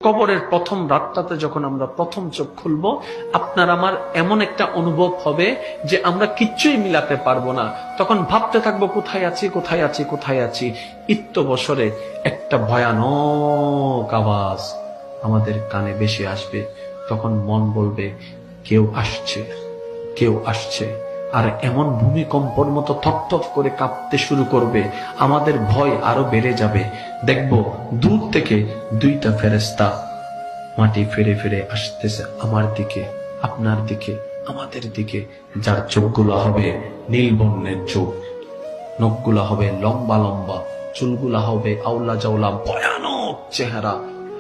কবরের প্রথম রাতটাতে যখন আমরা প্রথম চোখ খুলব, আপনার আমার এমন একটা অনুভব হবে যে আমরা কিচ্ছুই মিলাতে পারবো না। তখন ভাবতে থাকবো কোথায় আছি, কোথায় আছি, কোথায় আছি। বছরে একটা ভয়ানক আওয়াজ আমাদের কানে ভেসে আসবে। তখন মন বলবে কেউ আসছে, কেউ আসছে। আর এমন ভূমিকম্পর মতো থপথপ করে কাঁপতে শুরু করবে, আমাদের ভয় আরো বেড়ে যাবে। দেখব দূর থেকে দুইটা ফেরেশতা মাটি ফিরে ফিরে আসতেছে আমার দিকে, আপনার দিকে, আমাদের দিকে। যার চোখগুলো হবে নীল বর্ণের চোখ, নখগুলা হবে লম্বা লম্বা, চুলগুলা হবে আউলা জাউলা, ভয়ানক চেহারা।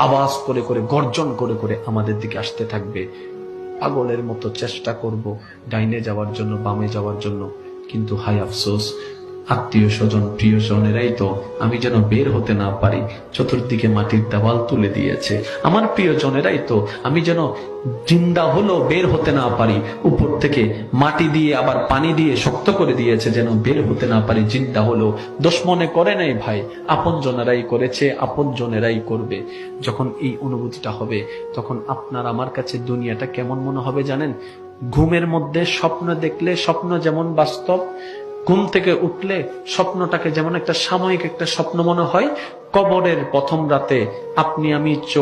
আওয়াজ করে করে, গর্জন করে করে আমাদের দিকে আসতে থাকবে। পাগলের মতো চেষ্টা করব ডাইনে যাওয়ার জন্য, বামে যাওয়ার জন্য, কিন্তু হাই আফসোস, আত্মীয় স্বজন প্রিয়জনেরাই তো আমি যেন বের হতে না পারি চতুর্দিকে মাটির দেওয়াল তুলে দিয়েছে। আমার প্রিয়জনেরাই তো আমি যেন জিন্দা হলো বের হতে না পারি, উপর থেকে মাটি দিয়ে আবার পানি দিয়ে শক্ত করে দিয়েছে যেন বের হতে না পারি। জিন্দা হলো, দোষ মনে করে নাই ভাই, আপন জনেরাই করেছে, আপন জনেরাই করবে। যখন এই অনুভূতিটা হবে, তখন আপনার আমার কাছে দুনিয়াটা কেমন মনে হবে জানেন? ঘুমের মধ্যে স্বপ্ন দেখলে স্বপ্ন যেমন বাস্তব, ঘুম থেকে উঠলে স্বপ্নটাকে যেমন একটা সাময়িক একটা স্বপ্ন মনে হয়, কবরের প্রথম রাতে আপনি আমি চোখ